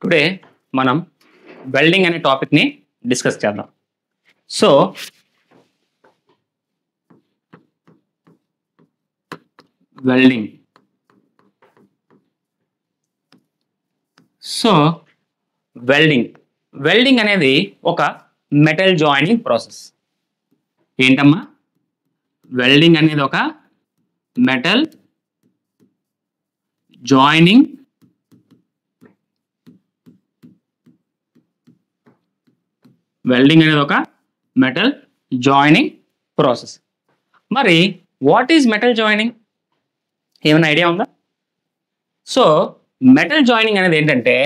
Today మనం welding అనే topic ని డిస్కస్ చేద్దాం. సో వెల్డింగ్ వెల్డింగ్ అనేది ఒక మెటల్ జాయినింగ్ ప్రాసెస్. ఏంటమ్మా? వెల్డింగ్ అనేది ఒక మెటల్ జాయినింగ్ ప్రాసెస్. మరి వాట్ ఈజ్ మెటల్ జాయినింగ్? ఏమైనా ఐడియా ఉందా? సో మెటల్ జాయినింగ్ అనేది ఏంటంటే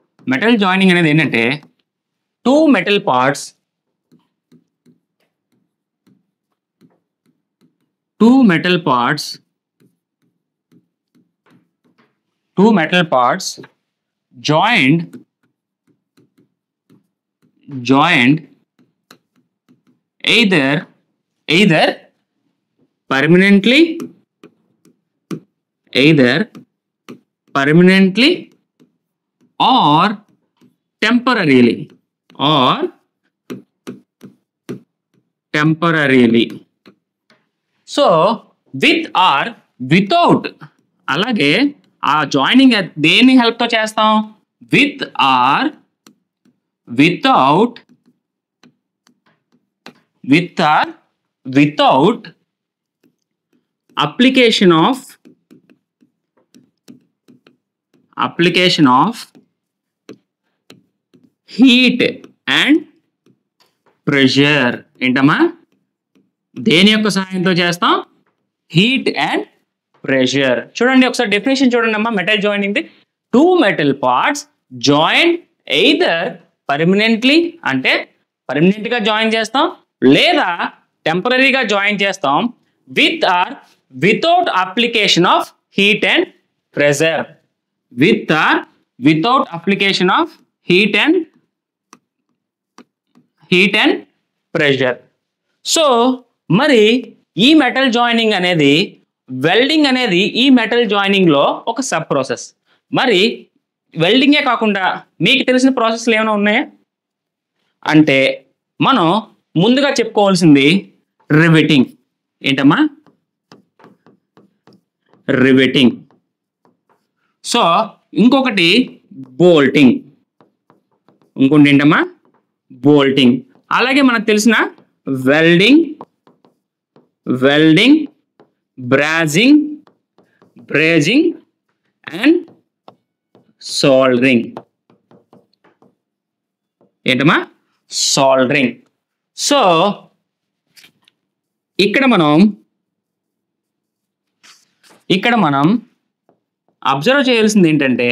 two metal parts joined either permanently or temporarily so with or without. అలాగే ఆ జాయినింగ్ దేని హెల్ప్ తో చేస్తాం? With or without application of heat and pressure. ఏంటమ్మా? దేని యొక్క సహాయంతో చేస్తాం? Heat and pressure. చూడండి ఒకసారి డెఫినేషన్ చూడండి అమ్మా. Metal joining the two metal parts join either permanently, అంటే పర్మనెంట్ గా జాయిన్ చేస్తాం, లేదా టెంపరీగా జాయిన్ చేస్తాం, with or without application of heat and pressure. Without application of heat and pressure. So మరి ఈ మెటల్ జాయినింగ్ అనేది, వెల్డింగ్ అనేది ఈ మెటల్ జాయినింగ్ లో ఒక సబ్ ప్రాసెస్. మరి వెల్డింగే కాకుండా మీకు తెలిసిన ప్రాసెస్లు ఏమైనా ఉన్నాయా అంటే మనం ముందుగా చెప్పుకోవాల్సింది రివెటింగ్. ఏంటమ్మా? రివెటింగ్. సో ఇంకొకటి బోల్టింగ్. ఇంకొకటి ఏంటమ్మా? బోల్టింగ్. అలాగే మనకు తెలిసిన వెల్డింగ్, బ్రేజింగ్ అండ్ సోల్డరింగ్. ఏంటమ్మా? సోల్డరింగ్. సో ఇక్కడ మనం అబ్జర్వ్ చేయాల్సింది ఏంటంటే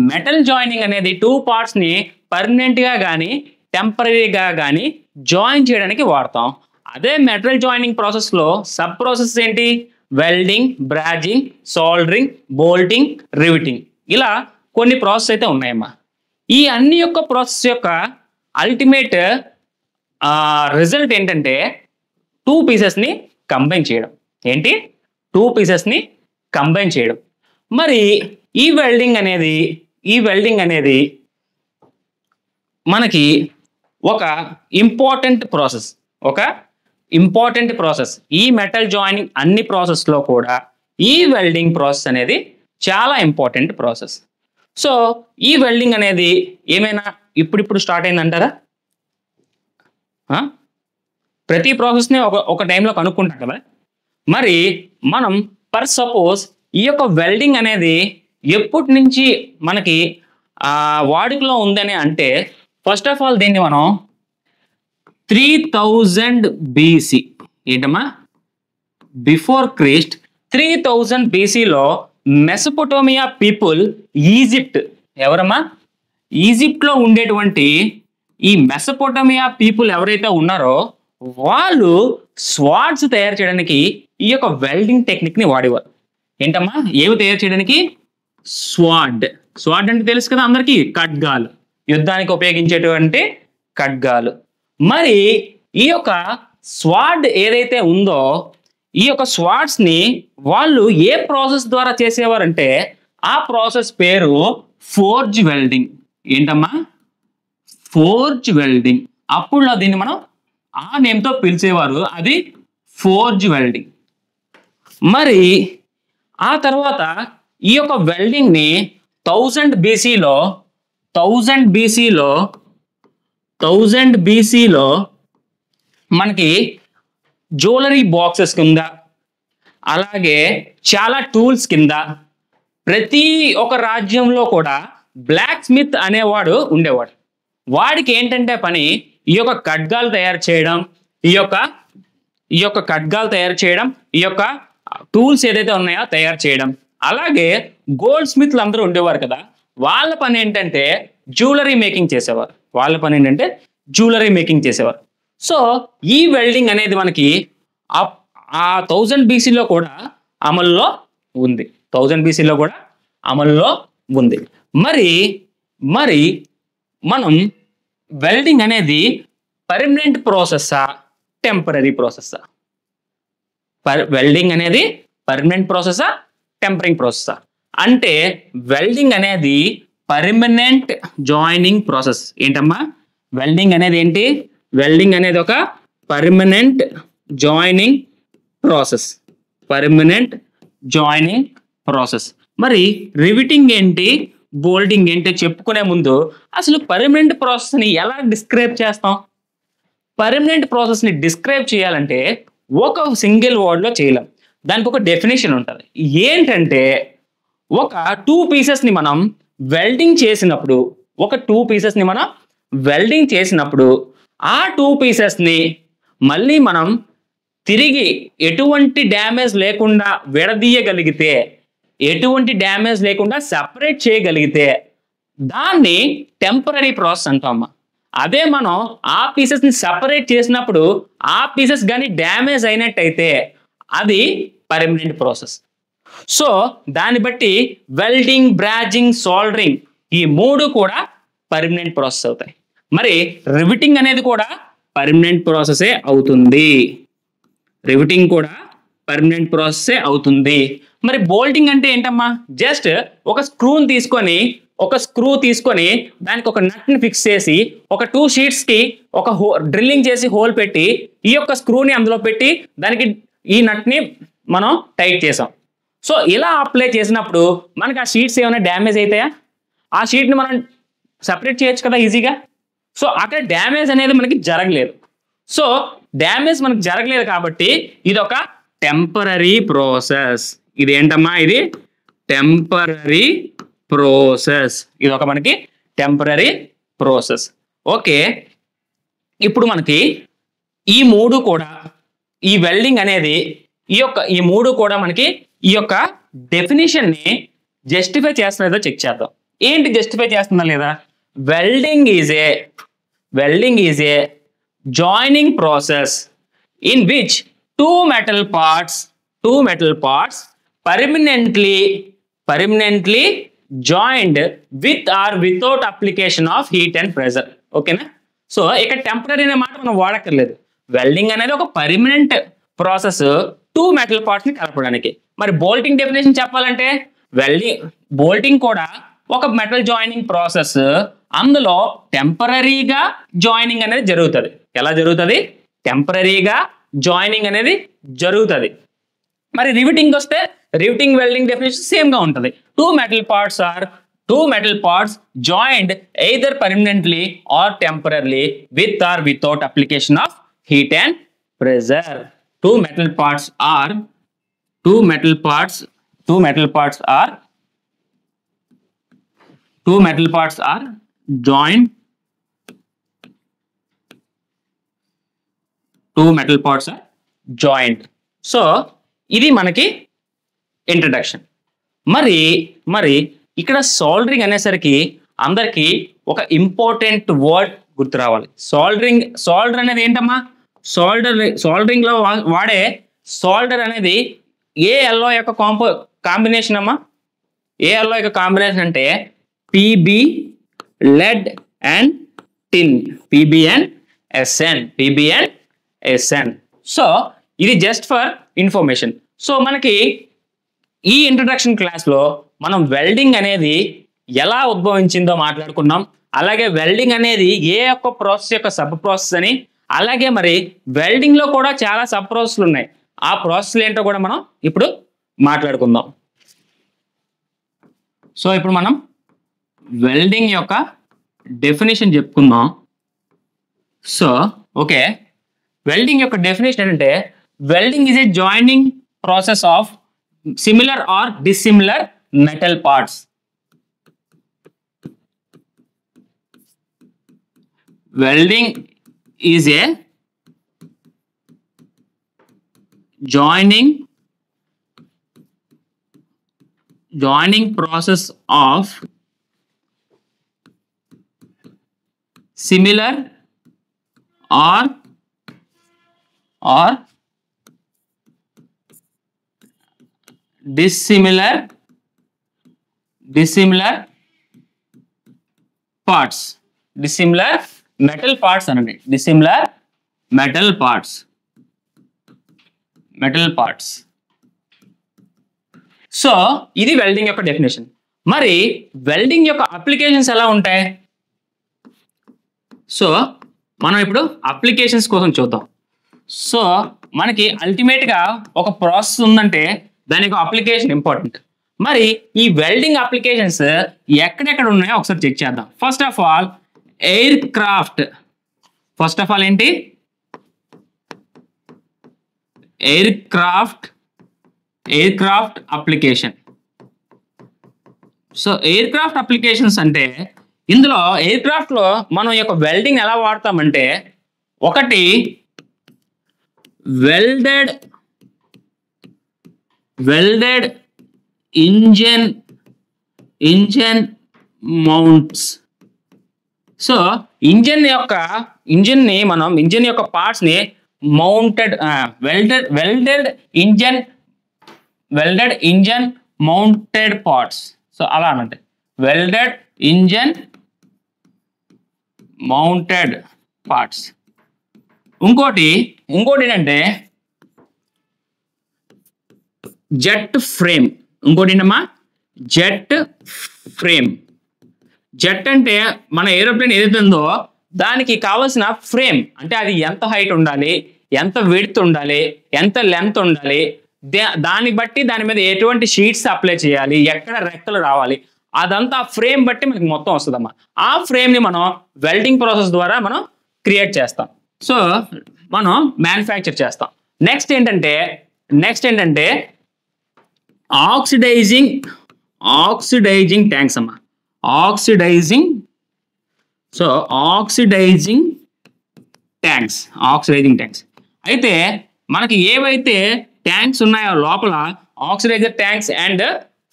మెటల్ జాయినింగ్ అనేది టూ పార్ట్స్ ని పర్మనెంట్ గా కానీ టెంపరీగా కానీ జాయిన్ చేయడానికి వాడతాం. అదే మెటల్ జాయినింగ్ ప్రాసెస్ లో సబ్ ప్రాసెస్ ఏంటి? Welding, brazing, soldering, bolting, riveting. ఇలా కొన్ని ప్రాసెస్ అయితే ఉన్నాయమ్మా. ఈ అన్ని యొక్క ప్రాసెస్ యొక్క అల్టిమేట్ రిజల్ట్ ఏంటంటే టూ పీసెస్ ని కంబైన్ చేయడం. ఏంటి? టూ పీసెస్ ని కంబైన్ చేయడం. మరి ఈ వెల్డింగ్ అనేది మనకి ఒక ఇంపార్టెంట్ ప్రాసెస్. ఈ మెటల్ జాయినింగ్ అన్ని ప్రాసెస్ లో కూడా ఈ వెల్డింగ్ ప్రాసెస్ అనేది చాలా ఇంపార్టెంట్ ప్రాసెస్. సో ఈ వెల్డింగ్ అనేది ఏమైనా ఇప్పుడు స్టార్ట్ అయిందంటారా? ప్రతి ప్రాసెస్ని ఒక టైంలో కనుక్కుంటాం కదా. మరి మనం పర్ సపోజ్ ఈ యొక్క వెల్డింగ్ అనేది ఎప్పటి నుంచి మనకి వాడుకలో ఉందని అంటే ఫస్ట్ ఆఫ్ ఆల్ దీన్ని మనం 3000 BC. ఏంటమ్మా? బిఫోర్ క్రైస్ట్ 3000 BCలో మెసొపొటేమియా పీపుల్, ఈజిప్ట్. ఎవరమ్మా? ఈజిప్ట్లో ఉండేటువంటి ఈ మెసొపొటేమియా పీపుల్ ఎవరైతే ఉన్నారో వాళ్ళు స్వార్డ్స్ తయారు చేయడానికి ఈ యొక్క వెల్డింగ్ టెక్నిక్ ని వాడేవారు. ఏంటమ్మా? ఏవి తయారు చేయడానికి? స్వార్డ్ అంటే తెలుసు కదా అందరికీ, ఖడ్గాలు. యుద్ధానికి ఉపయోగించేటువంటి ఖడ్గాలు. మరి ఈ యొక్క స్వార్డ్ ఏదైతే ఉందో ఈ యొక్క స్వాట్స్ ని వాళ్ళు ఏ ప్రాసెస్ ద్వారా చేసేవారంటే ఆ ప్రాసెస్ పేరు ఫోర్జ్ వెల్డింగ్. ఏంటమ్మా? Forge welding. అప్పుడు దీన్ని మనం ఆ నేమ్తో పిలిచేవారు, అది ఫోర్జ్ వెల్డింగ్. మరి ఆ తర్వాత ఈ యొక్క వెల్డింగ్ ని 1000 BCలో మనకి జ్యువెలరీ బాక్సెస్ కింద, అలాగే చాలా టూల్స్ కింద, ప్రతి ఒక్క రాజ్యంలో కూడా బ్లాక్ స్మిత్ అనేవాడు ఉండేవాడు. వాడికి ఏంటంటే పని ఈ యొక్క ఖడ్గాలు తయారు చేయడం, ఈ యొక్క ఖడ్గాలు తయారు చేయడం, ఈ యొక్క టూల్స్ ఏదైతే ఉన్నాయో తయారు చేయడం. అలాగే గోల్డ్ స్మిత్లు అందరూ ఉండేవారు కదా, వాళ్ళ పని ఏంటంటే జ్యువెలరీ మేకింగ్ చేసేవారు. సో ఈ వెల్డింగ్ అనేది మనకి ఆ 1000 BCలో కూడా అమల్లో ఉంది. 1000 BCలో కూడా అమల్లో ఉంది. మరి మనం వెల్డింగ్ అనేది పర్మనెంట్ ప్రాసెస్సా, టెంపరరీ ప్రాసెస్సా? వెల్డింగ్ అనేది పర్మనెంట్ ప్రాసెస్సా, టెంపరింగ్ ప్రాసెస్సా? అంటే వెల్డింగ్ అనేది పర్మనెంట్ జాయినింగ్ ప్రాసెస్. ఏంటమ్మా? వెల్డింగ్ అనేది ఏంటి? వెల్డింగ్ అనేది ఒక పర్మనెంట్ జాయినింగ్ ప్రాసెస్. మరి రివిటింగ్ ఏంటి, బోల్డింగ్ ఏంటి చెప్పుకునే ముందు అసలు పర్మనెంట్ ప్రాసెస్ని ఎలా డిస్క్రైబ్ చేస్తాం? పర్మనెంట్ ప్రాసెస్ని డిస్క్రైబ్ చేయాలంటే ఒక సింగిల్ వర్డ్లో చేయలేం. దానికి ఒక డెఫినేషన్ ఉంటుంది. ఏంటంటే ఒక 2 పీసెస్ని మనం వెల్డింగ్ చేసినప్పుడు, ఆ 2 పీసెస్ని మళ్ళీ మనం తిరిగి ఎటువంటి డ్యామేజ్ లేకుండా విడదీయగలిగితే, సెపరేట్ చేయగలిగితే దాన్ని టెంపరరీ ప్రాసెస్ అంటామా. అదే మనం ఆ పీసెస్ని సెపరేట్ చేసినప్పుడు ఆ పీసెస్ కానీ డ్యామేజ్ అయినట్టయితే అది పర్మనెంట్ ప్రాసెస్. సో దాన్ని బట్టి వెల్డింగ్, బ్రాజింగ్, సోల్డరింగ్ ఈ 3 కూడా పర్మనెంట్ ప్రాసెస్ అవుతాయి. మరి రివిటింగ్ అనేది కూడా పర్మనెంట్ ప్రాసెసే అవుతుంది. మరి బోల్టింగ్ అంటే ఏంటమ్మా? జస్ట్ ఒక స్క్రూ తీసుకొని దానికి ఒక నట్ని ఫిక్స్ చేసి ఒక 2 షీట్స్కి ఒక డ్రిల్లింగ్ చేసి హోల్ పెట్టి ఈ యొక్క స్క్రూని అందులో పెట్టి దానికి ఈ నట్ని మనం టైట్ చేసాం. సో ఇలా అప్లై చేసినప్పుడు మనకి ఆ షీట్స్ ఏమైనా డ్యామేజ్ అవుతాయా? ఆ షీట్ని మనం సెపరేట్ చేయొచ్చు కదా ఈజీగా. సో అక్కడ డ్యామేజ్ అనేది మనకి జరగలేదు. సో డ్యామేజ్ మనకి జరగలేదు కాబట్టి ఇది ఒక టెంపరరీ ప్రాసెస్. ఇది ఏంటమ్మా? ఇది టెంపరరీ ప్రాసెస్. ఇది ఒక మనకి టెంపరరీ ప్రాసెస్. ఓకే, ఇప్పుడు మనకి ఈ 3 కూడా, ఈ వెల్డింగ్ అనేది ఈ 3 కూడా మనకి ఈ యొక్క డెఫినేషన్ని జస్టిఫై చేస్తుందో చెక్ చేద్దాం. ఏంటి జస్టిఫై చేస్తుందా లేదా? Welding is a joining process in which two metal parts permanently joined with or without application of heat and pressure. ఓకేనా? సో ఇక్కడ టెంపరరీ అనే మాట మనం వాడక్కర్లేదు. వెల్డింగ్ అనేది ఒక పర్మనెంట్ ప్రాసెస్ 2 మెటల్ పార్ట్స్ ని కలపడానికి. మరి బోల్టింగ్ డెఫినేషన్ చెప్పాలంటే బోల్టింగ్ కూడా ఒక మెటల్ జాయినింగ్ ప్రాసెస్. అందులో టెంపరరీగా జాయినింగ్ అనేది జరుగుతుంది. ఎలా జరుగుతుంది? టెంపరరీగా జాయినింగ్ అనేది జరుగుతుంది. మరి రివిటింగ్ వస్తే రివిటింగ్ వెల్డింగ్ డెఫినేషన్ సేమ్ గా ఉంటుంది. 2 metal parts joined either permanently or temporarily with or without application of heat and pressure. Two metal parts are joined. 2 metal parts are joined. So ఇది మనకి introduction. మరి ఇక్కడ soldering అనేసరికి అందరికి ఒక important word గుర్తు రావాలి. సోల్డర్ అనేది ఏంటమ్మా? సోల్డరింగ్ లో వాడే సోల్డర్ అనేది ఏ ఎల్లో యొక్క కాంబినేషన్ అమ్మా? ఏ ఎల్లో యొక్క కాంబినేషన్ అంటే PB, lead and tin. PB and SN. So ఇది జస్ట్ ఫర్ ఇన్ఫర్మేషన్. సో మనకి ఈ ఇంట్రడక్షన్ క్లాస్లో మనం వెల్డింగ్ అనేది ఎలా ఉద్భవించిందో మాట్లాడుకున్నాం. అలాగే వెల్డింగ్ అనేది ఏ ఒక్క ప్రాసెస్ యొక్క సబ్ ప్రాసెస్ అని, అలాగే మరి వెల్డింగ్లో కూడా చాలా సబ్ ప్రాసెస్లు ఉన్నాయి. ఆ ప్రాసెస్లు ఏంటో కూడా మనం ఇప్పుడు మాట్లాడుకుందాం. సో ఇప్పుడు మనం వెల్డింగ్ యొక్క డెఫినేషన్ చెప్పుకుందాం. సో ఓకే, వెల్డింగ్ యొక్క డెఫినేషన్ ఏంటంటే welding is a joining process of similar or dissimilar metal parts. Welding is a joining process of similar or dissimilar parts. Dissimilar metal parts అనండి. dissimilar metal parts. So ఇది welding యొక్క definition. మరి welding యొక్క applications ఎలా ఉంటాయి? So మనం ఇప్పుడు applications కోసం చూద్దాం. సో మనకి అల్టిమేట్గా ఒక ప్రాసెస్ ఉందంటే దానికి అప్లికేషన్ ఇంపార్టెంట్. మరి ఈ వెల్డింగ్ అప్లికేషన్స్ ఎక్కడెక్కడ ఉన్నాయో ఒకసారి చెక్ చేద్దాం. First of all aircraft. First of all ఏంటి? Aircraft application. So aircraft applications అంటే ఇందులో ఎయిర్ క్రాఫ్ట్ లో మనం ఈ యొక్క వెల్డింగ్ ఎలా వాడతామంటే, ఒకటి welded engine mounts. So engine యొక్క పార్ట్స్ ని mounted welded engine mounted parts. So అలా అనంటే వెల్డెడ్ ఇంజన్ మౌంటెడ్ పార్ట్స్. ఇంకోటి ఏంటంటే జెట్ ఫ్రేమ్. ఇంకోటి ఏంటమ్మా? Jet frame. జెట్ అంటే మన ఏరోప్లేన్ ఏదైతే ఉందో దానికి కావాల్సిన ఫ్రేమ్, అంటే అది ఎంత హైట్ ఉండాలి, ఎంత విడ్త్ ఉండాలి, ఎంత లెంత్ ఉండాలి, దాన్ని బట్టి దాని మీద ఎటువంటి షీట్స్ అప్లై చేయాలి, ఎక్కడ రెక్కలు రావాలి, అదంతా ఫ్రేమ్ బట్టి మనకి మొత్తం వస్తుందమ్మా. ఆ ఫ్రేమ్ని మనం వెల్డింగ్ ప్రాసెస్ ద్వారా మనం క్రియేట్ చేస్తాం. సో మనం మ్యానుఫ్యాక్చర్ చేస్తాం. నెక్స్ట్ ఏంటంటే ఆక్సిడైజింగ్ ట్యాంక్స్ అమ్మా. Oxidising tanks. అయితే మనకి ఏవైతే ట్యాంక్స్ ఉన్నాయో లోపల oxidiser tanks and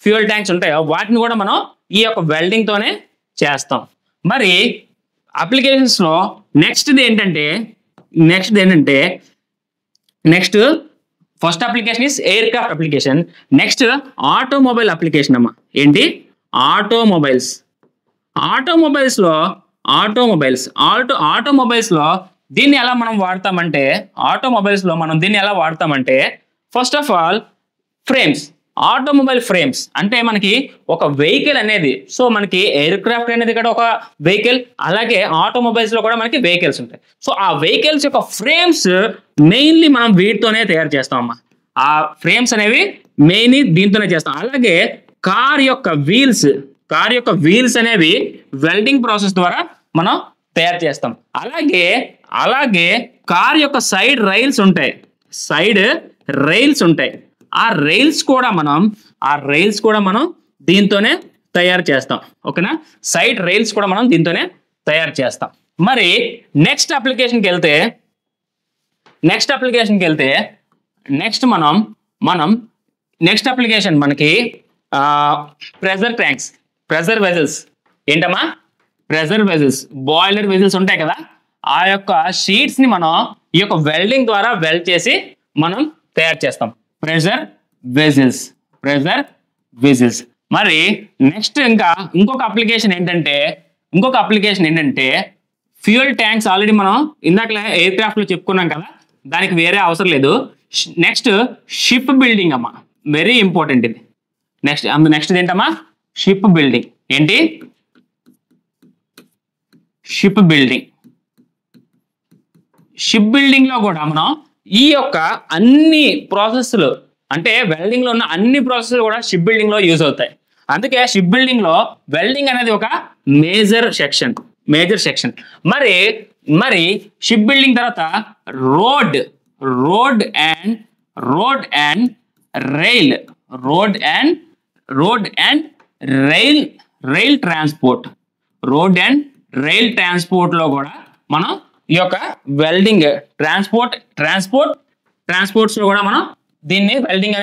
fuel tanks ఉంటాయో వాటిని కూడా మనం ఈ యొక్క వెల్డింగ్ తోనే చేస్తాం. మరి అప్లికేషన్స్ లో next first application is aircraft application. Next automobile application అమ్మా. ఏంటి? ఆటోమొబైల్స్ లో దీన్ని ఎలా మనం వాడతామంటే first of all frames. Automobile frames అంటే మనకి ఒక వెహికల్ అనేది, సో మనకి ఎయిర్ క్రాఫ్ట్ అనేది కూడా ఒక వెహికల్, అలాగే ఆటోమొబైల్స్ లో కూడా మనకి వెహికల్స్ ఉంటాయి. సో ఆ వెహికల్స్ యొక్క ఫ్రేమ్స్ మెయిన్లీ మనం వీటితోనే తయారు చేస్తాం అమ్మా. ఆ ఫ్రేమ్స్ అనేవి మెయిన్లీ దీంతోనే చేస్తాం. అలాగే కార్ యొక్క వీల్స్ అనేవి వెల్డింగ్ ప్రాసెస్ ద్వారా మనం తయారు చేస్తాం. అలాగే కార్ యొక్క సైడ్ రైల్స్ ఉంటాయి. ఆ రైల్స్ కూడా మనం దీంతోనే తయారు చేస్తాం. ఓకేనా? సైడ్ రైల్స్ కూడా మనం దీంతోనే తయారు చేస్తాం. మరి నెక్స్ట్ అప్లికేషన్కి వెళ్తే నెక్స్ట్ అప్లికేషన్ మనకి ప్రెజర్ వెజల్స్. ఏంటమ్మా? ప్రెజర్ వెజల్స్, బాయిలర్ వెజల్స్ ఉంటాయి కదా, ఆ యొక్క షీట్స్ ని మనం ఈ యొక్క వెల్డింగ్ ద్వారా వెల్డ్ చేసి మనం తయారు చేస్తాం. Pressure vessels. మరి నెక్స్ట్ ఇంకొక అప్లికేషన్ ఏంటంటే ఫ్యూయల్ ట్యాంక్స్. ఆల్రెడీ మనం ఇందాక ఎయిర్ క్రాఫ్ట్ లో చెప్పుకున్నాం కదా, దానికి వేరే అవసరం లేదు. నెక్స్ట్ షిప్ బిల్డింగ్ అమ్మా, వెరీ ఇంపార్టెంట్ ఇది. నెక్స్ట్ ఏంటమ్మా, షిప్ బిల్డింగ్. ఏంటి, షిప్ బిల్డింగ్. షిప్ బిల్డింగ్ లో కూడా మనం ఈ యొక్క అన్ని ప్రాసెస్లు, అంటే వెల్డింగ్ లో ఉన్న అన్ని ప్రాసెస్లు కూడా షిప్ బిల్డింగ్ లో యూజ్ అవుతాయి. అందుకే షిప్ బిల్డింగ్ లో వెల్డింగ్ అనేది ఒక మేజర్ సెక్షన్. మరి షిప్ బిల్డింగ్ తర్వాత రోడ్ అండ్ రైల్ ట్రాన్స్పోర్ట్. లో కూడా మనం ఈ యొక్క వెల్డింగ్ ట్రాన్స్పోర్ట్స్ లో కూడా మనం దీన్ని వెల్డింగ్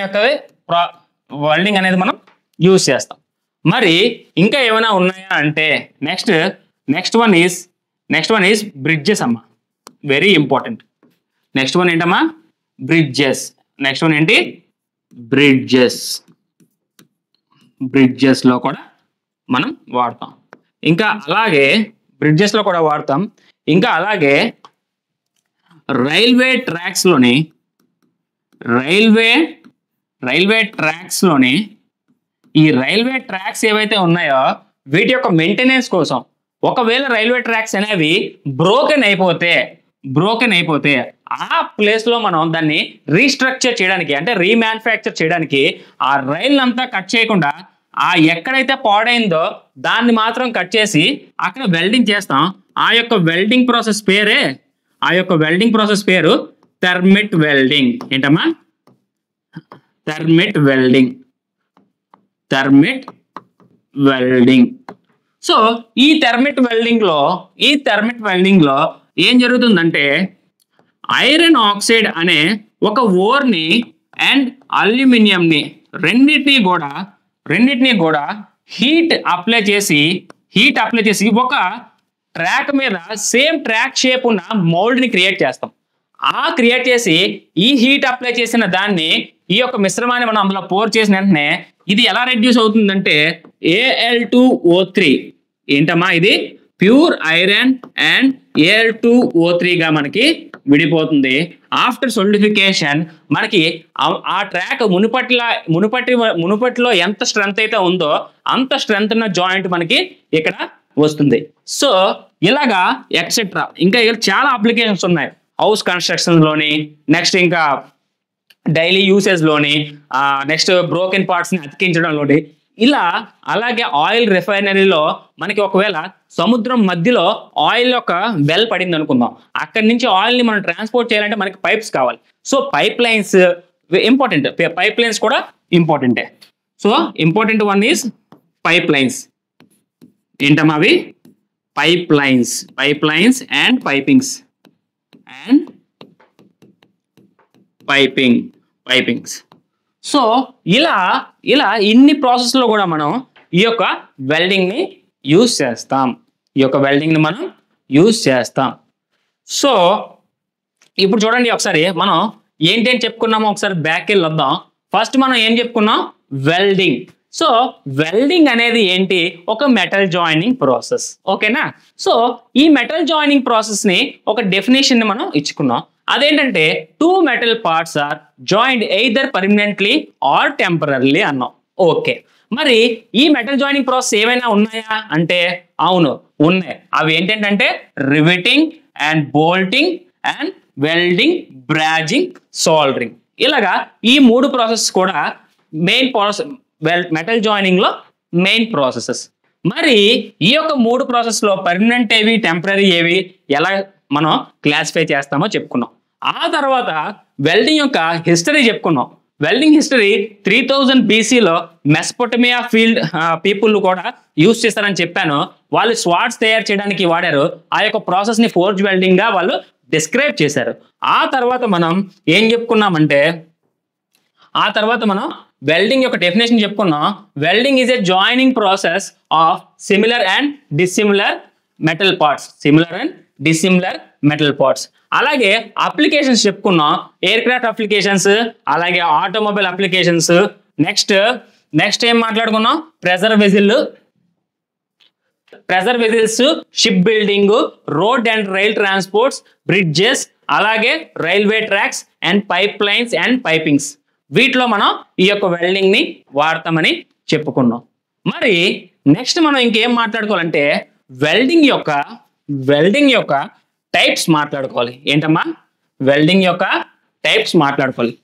అనేది మనం యూజ్ చేస్తాం. మరి ఇంకా ఏమైనా ఉన్నాయా అంటే నెక్స్ట్ వన్ ఈస్ బ్రిడ్జెస్ అమ్మా, వెరీ ఇంపార్టెంట్. నెక్స్ట్ వన్ ఏంటమ్మా, బ్రిడ్జెస్. నెక్స్ట్ వన్ ఏంటి, బ్రిడ్జెస్ లో కూడా మనం వాడతాం. ఇంకా అలాగే బ్రిడ్జెస్ లో కూడా వాడతాం. ఇంకా అలాగే రైల్వే ట్రాక్స్ లోని ఈ రైల్వే ట్రాక్స్ ఏవైతే ఉన్నాయో వీటి యొక్క మెయింటెనెన్స్ కోసం, ఒకవేళ రైల్వే ట్రాక్స్ అనేవి బ్రోకెన్ అయిపోతే ఆ ప్లేస్ లో మనం దాన్ని రీస్ట్రక్చర్ చేయడానికి, అంటే రీమ్యానుఫ్యాక్చర్ చేయడానికి ఆ రైల్ అంతా కట్ చేయకుండా ఆ ఎక్కడైతే పాడైందో దాన్ని మాత్రం కట్ చేసి అక్కడ వెల్డింగ్ చేస్తాం. ఆ యొక్క వెల్డింగ్ ప్రాసెస్ పేరు థర్మిట్ వెల్డింగ్. ఏంటమ్మా, థర్మిట్ వెల్డింగ్. సో ఈ థర్మిట్ వెల్డింగ్ లో ఏం జరుగుతుందంటే ఐరన్ ఆక్సైడ్ అనే ఒక ఓర్ని అండ్ అల్యూమినియంని రెండింటినీ కూడా హీట్ అప్లై చేసి ఒక ట్రాక్ మీద సేమ్ ట్రాక్ షేప్ ఉన్న మోల్డ్ ని క్రియేట్ చేస్తాం. క్రియేట్ చేసి ఈ హీట్ అప్లై చేసిన దాన్ని, ఈ యొక్క మిశ్రమాన్ని మనం అందులో పోర్ చేసిన వెంటనే ఇది ఎలా రెడ్యూస్ అవుతుందంటే Al2O3. ఏంటమ్మా, ఇది ప్యూర్ ఐరన్ అండ్ Al2O3 గా మనకి విడిపోతుంది. ఆఫ్టర్ సోలిడిఫికేషన్ మనకి ఆ ట్రాక్ మునుపటిలో ఎంత స్ట్రెంత్ అయితే ఉందో అంత స్ట్రెంత్ ఉన్న జాయింట్ మనకి ఇక్కడ వస్తుంది. సో ఇలాగా ఎక్సెట్రా ఇంకా చాలా అప్లికేషన్స్ ఉన్నాయి. హౌస్ కన్స్ట్రక్షన్ లోని, నెక్స్ట్ ఇంకా డైలీ యూసేజ్ లోని, నెక్స్ట్ బ్రోకెన్ పార్ట్స్ ని అతికించడంలోని, ఇలా. అలాగే ఆయిల్ రిఫైనరీలో మనకి ఒకవేళ సముద్రం మధ్యలో ఆయిల్ యొక్క వెల్ పడింది అనుకుందాం, అక్కడి నుంచి ఆయిల్ ని మనం ట్రాన్స్పోర్ట్ చేయాలంటే మనకి పైప్స్ కావాలి. So pipe lines important, pipe lines కూడా ఇంపార్టెంటే. So important one is pipe lines. ఏంటమ్మా అవి, pipe lines and pipings. So ఇలా ఇన్ని ప్రాసెస్ లో కూడా మనం ఈ యొక్క వెల్డింగ్ ని యూజ్ చేస్తాం. సో ఇప్పుడు చూడండి ఒకసారి మనం ఏంటి చెప్పుకున్నామో ఒకసారి బ్యాక్ వెళ్ళి వద్దాం. ఫస్ట్ మనం ఏం చెప్పుకున్నాం, వెల్డింగ్. సో వెల్డింగ్ అనేది ఏంటి, ఒక మెటల్ జాయినింగ్ ప్రాసెస్. ఓకేనా. సో ఈ మెటల్ జాయినింగ్ ప్రాసెస్ ని ఒక డెఫినేషన్ ని మనం ఇచ్చుకున్నాం. అదేంటంటే 2 metal parts are joined either permanently or temporarily అన్నాం. ఓకే, మరి ఈ మెటల్ జాయినింగ్ ప్రాసెస్ ఏమైనా ఉన్నాయా అంటే అవును ఉన్నాయి. అవి ఏంటంటే riveting and bolting and welding, brazing, soldering. ఇలాగా ఈ 3 ప్రాసెస్ కూడా మెయిన్ ప్రాసెస్ మెటల్ జాయినింగ్ లో మెయిన్ ప్రాసెసెస్. మరి ఈ యొక్క 3 ప్రాసెస్ లో పర్మనెంట్ ఏవి, టెంపరరీ ఏవి, ఎలా మనం క్లాసిఫై చేస్తామో చెప్పుకున్నాం. ఆ తర్వాత వెల్డింగ్ యొక్క హిస్టరీ చెప్పుకున్నాం. Welding history 3000 BCలో Mesopotamia field people కూడా యూజ్ చేస్తారని చెప్పాను. వాళ్ళు స్వార్డ్స్ తయారు చేయడానికి వాడారు. ఆ యొక్క ప్రాసెస్ ని ఫోర్జ్ వెల్డింగ్ గా వాళ్ళు డిస్క్రైబ్ చేశారు. ఆ తర్వాత మనం ఏం చెప్పుకున్నామంటే, ఆ తర్వాత మనం వెల్డింగ్ యొక్క డెఫినేషన్ చెప్పుకున్నాం. Welding is a joining process of similar and dissimilar metal parts. అలాగే అప్లికేషన్స్ చెప్పుకున్నాం. ఎయిర్ క్రాఫ్ట్ అప్లికేషన్స్, అలాగే ఆటోమొబైల్ అప్లికేషన్స్. నెక్స్ట్ ఏం మాట్లాడుకున్నాం, pressure vessels, shipbuilding, road and rail transports, bridges, అలాగే railway tracks and pipelines and pipings, వీటిలో మనం ఈ యొక్క వెల్డింగ్ని వాడతామని చెప్పుకున్నాం. మరి నెక్స్ట్ మనం ఇంకేం మాట్లాడుకోవాలంటే వెల్డింగ్ యొక్క టైప్స్ మాట్లాడుకోవాలి. ఏంటమ్మా? వెల్డింగ్ యొక్క టైప్స్ మాట్లాడుకోవాలి.